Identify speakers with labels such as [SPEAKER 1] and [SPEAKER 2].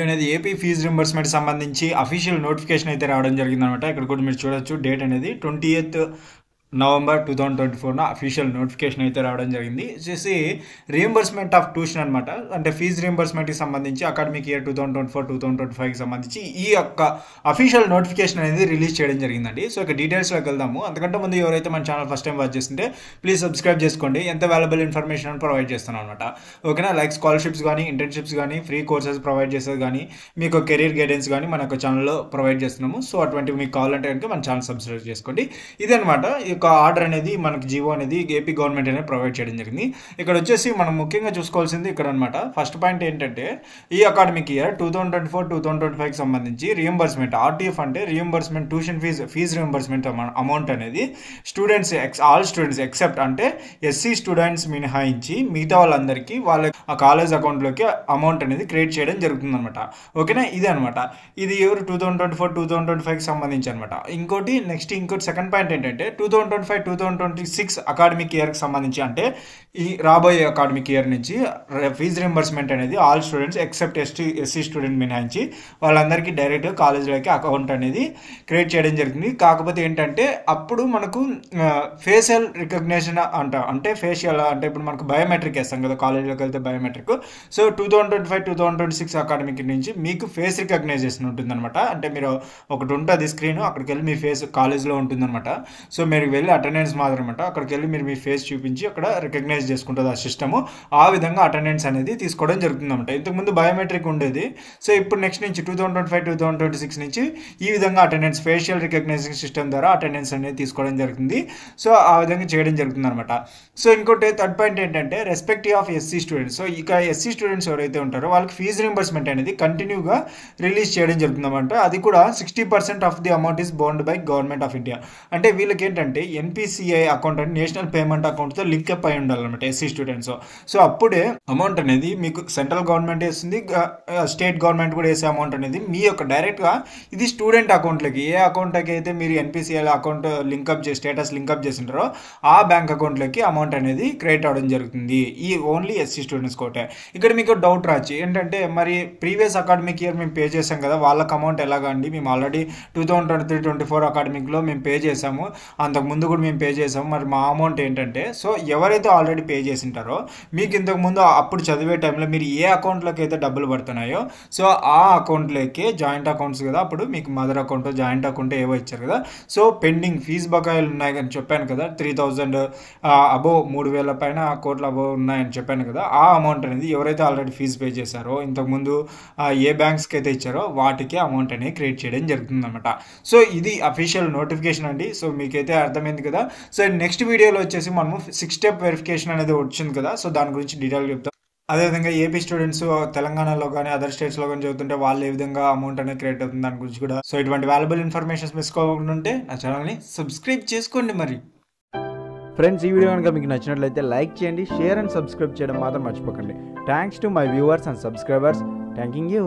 [SPEAKER 1] అనేది AP fees reimbursement సంబంధించి official notification అయితే రావడం జరిగిందనమాట. ఇక్కడ కూడా మీరు చూడొచ్చు డేట్ అనేది 28th నవంబర్ 2024 అఫీషియల్ నోటిఫికేషన్ అయితే రావడం జరిగింది. వచ్చేసి రియంబర్స్మెంట్ ఆఫ్ ట్యూషన్ అనమాట. అంటే ఫీజ్ రియంబర్స్మెంట్కి సంబంధించి అకాడమిక్ ఇయర్ 2024-2025కి సంబంధించి ఈ యొక్క అఫీషియల్ నోటిఫికేషన్ అనేది రిలీజ్ చేయడం జరిగిందండి. సో ఇక డీటెయిల్స్లోకి వెళ్దాము. అంతకంటే ముందు ఎవరైతే మన ఛానల్ ఫస్ట్ టైం వాచ్ చేస్తుంటే ప్లీజ్ సబ్స్క్రైబ్ చేసుకోండి. ఎంత వాల్యుబుల్ ఇన్ఫర్మేషన్ ప్రొవైడ్ చేస్తున్నాం అనమాట. ఓకేనా, లైక్ స్కాలర్షిప్స్ కానీ, ఇంటర్న్షిప్స్ కానీ, ఫ్రీ కోర్సెస్ ప్రొవైడ్ చేసేది కానీ, మీకు కెరీర్ గైడెన్స్ కానీ మన యొక్క ఛానల్లో ప్రొవైడ్ చేస్తున్నాము. సో అటువంటివి మీకు కావాలంటే కనుక మన ఛానల్ సబ్స్క్రైబ్ చేసుకోండి. ఇదనమాట ఆర్డర్ అనేది మనకి జీవో అనేది ఏపీ గవర్నమెంట్ అనేది ప్రొవైడ్ చేయడం జరిగింది. ఇక్కడ వచ్చేసి మనం ముఖ్యంగా చూసుకోవాల్సింది ఇక్కడ అనమాట. ఫస్ట్ పాయింట్ ఏంటంటే ఈ అకాడమిక్ ఇయర్ 2024-2025కి సంబంధించి రియంబర్స్మెంట్, ఆర్టీఎఫ్ అంటే reimbursement tuition fee reimbursement amount అనేది స్టూడెంట్స్ ఆల్ స్టూడెంట్స్ ఎక్సెప్ట్ అంటే ఎస్సీ స్టూడెంట్స్ మినహాయించి మిగతా వాళ్ళందరికీ వాళ్ళ ఆ కాలేజ్ అకౌంట్లోకి అమౌంట్ అనేది క్రియేట్ చేయడం జరుగుతుంది అనమాట. ఓకేనా, ఇదే అనమాట. ఇది ఎవరు 2024-2025కి సంబంధించి అనమాట. ఇంకోటి సెకండ్ పాయింట్ ఏంటంటే 2025-2026 అకాడమిక్ ఇయర్కి సంబంధించి అంటే ఈ రాబోయే అకాడమిక్ ఇయర్ నుంచి ఫీజ్ రింబర్స్మెంట్ అనేది all students except SC student మినహాయించి వాళ్ళందరికీ డైరెక్ట్ కాలేజీలోకి అకౌంట్ అనేది క్రియేట్ చేయడం జరిగింది. కాకపోతే ఏంటంటే అప్పుడు మనకు ఫేషియల్ రికగ్నిషన్ అంటే ఫేషియల్ అంటే ఇప్పుడు మనకు బయోమెట్రిక్ వేస్తాం కదా కాలేజీలోకి వెళ్తే బయోమెట్రిక్. సో 2025-2026 అకాడమిక్ నుంచి మీకు ఫేస్ రికగ్నైజేషన్ ఉంటుందన్నమాట. అంటే మీరు ఒకటి ఉంటుంది స్క్రీన్, అక్కడికి వెళ్ళి మీ ఫేస్ కాలేజ్లో ఉంటుందన్నమాట. సో మీరు వెళ్ళి అటెండెన్స్ మాత్రమట అక్కడికి వెళ్ళి మీరు మీ ఫేస్ చూపించి అక్కడ రికగ్నైజ్ చేసుకుంటుంది ఆ సిస్టము. ఆ విధంగా అటెండెన్స్ అనేది తీసుకోవడం జరుగుతుందన్నమాట. ఇంతకుముందు బయోమెట్రిక్ ఉండేది. సో ఇప్పుడు నెక్స్ట్ నుంచి 2025-2026 నుంచి ఈ విధంగా అటెండెన్స్ ఫేషియల్ రికగ్నైజింగ్ సిస్టమ్ ద్వారా అటెండెన్స్ అనేది తీసుకోవడం జరుగుతుంది. సో ఆ విధంగా చేయడం జరుగుతుంది అనమాట. సో ఇంకోటి థర్డ్ పాయింట్ ఏంటంటే respective of SC students. So ఇక ఎస్సీ స్టూడెంట్స్ ఎవరైతే ఉంటారో వాళ్ళకి ఫీజు రింబర్స్మెంట్ అనేది కంటిన్యూగా రిలీజ్ చేయడం జరుగుతుందన్నమాట. అది కూడా 60% of the amount is bound by government of India. అంటే వీళ్ళకి ఏంటంటే ఎన్పిసిఐ అకౌంట్ అంటే నేషనల్ పేమెంట్ అకౌంట్తో లింక్అప్ అయి ఉండాలన్నమాట ఎస్సీ స్టూడెంట్స్. సో అప్పుడే అమౌంట్ అనేది మీకు సెంట్రల్ గవర్నమెంట్ వేస్తుంది, స్టేట్ గవర్నమెంట్ కూడా వేసే అమౌంట్ అనేది మీ యొక్క డైరెక్ట్గా ఇది స్టూడెంట్ అకౌంట్లకి ఏ అకౌంట్లకి అయితే మీరు ఎన్పిసిఐ అకౌంట్ లింక్అప్ చేసి స్టేటస్ లింక్అప్ చేసింటారో ఆ బ్యాంక్ అకౌంట్లకి అమౌంట్ అనేది క్రియేట్ అవ్వడం జరుగుతుంది. ఈ ఓన్లీ ఎస్సీ స్టూడెంట్స్ కోటే. ఇక్కడ మీకు డౌట్ రావచ్చు ఏంటంటే మరి ప్రీవియస్ అకాడమిక్ ఇయర్ మేము పే చేసాం కదా వాళ్ళకి అమౌంట్ ఎలాగా అండి, మేము ఆల్రెడీ 2023-24 అకాడమిక్లో మేము పే చేసాము, అంతకుముందు కూడా మేము పే చేసాము, మరి మా అమౌంట్ ఏంటంటే సో ఎవరైతే ఆల్రెడీ పే చేసింటారో మీకు ఇంతకుముందు అప్పుడు చదివే టైంలో మీరు ఏ అకౌంట్లోకి అయితే డబ్బులు పడుతున్నాయో సో ఆ అకౌంట్లోకి జాయింట్ అకౌంట్స్ కదా అప్పుడు మీకు మదర్ అకౌంట్ జాయింట్ అకౌంట్ ఏవో ఇచ్చారు కదా. సో పెండింగ్ ఫీజు బకాయిలు ఉన్నాయి అని చెప్పాను కదా, 3000 అబోవ్ 3000 పైన కోట్ల అబోవ్ ఉన్నాయని చెప్పాను కదా. ఆ అమౌంట్ అనేది ఎవరైతే ఆల్రెడీ ఫీజు పే చేశారో ఇంతకుముందు ఏ బ్యాంక్స్కి అయితే ఇచ్చారో వాటికి అమౌంట్ అనేది క్రియేట్ చేయడం జరుగుతుంది అనమాట. సో ఇది అఫీషియల్ నోటిఫికేషన్ అండి. సో మీకైతే అర్థమైంది కదా. సో నెక్స్ట్ వీడియోలో వచ్చేసి మనము 6 స్టెప్ వెరిఫికేషన్ అనేది వచ్చింది కదా, సో దాని గురించి డీటెయిల్ చెప్తాం. అదేవిధంగా ఏపీ స్టూడెంట్స్ తెలంగాణలో కానీ అదర్ స్టేట్స్లో కానీ చదువుతుంటే వాళ్ళు ఏ విధంగా అమౌంట్ అనేది క్రియేట్ అవుతుంది దాని గురించి కూడా. సో ఇటువంటి వాల్యుబుల్ ఇన్ఫర్మేషన్స్ మిస్ కాకుండా ఉంటే నా ఛానల్ని సబ్స్క్రైబ్ చేసుకోండి. మరి
[SPEAKER 2] ఫ్రెండ్స్, ఈ వీడియో కనుక మీకు నచ్చినట్లయితే లైక్ చేయండి, షేర్ అండ్ సబ్స్క్రైబ్ చేయడం మాత్రం మర్చిపోకండి. Thanks to my viewers and subscribers. Thanking you.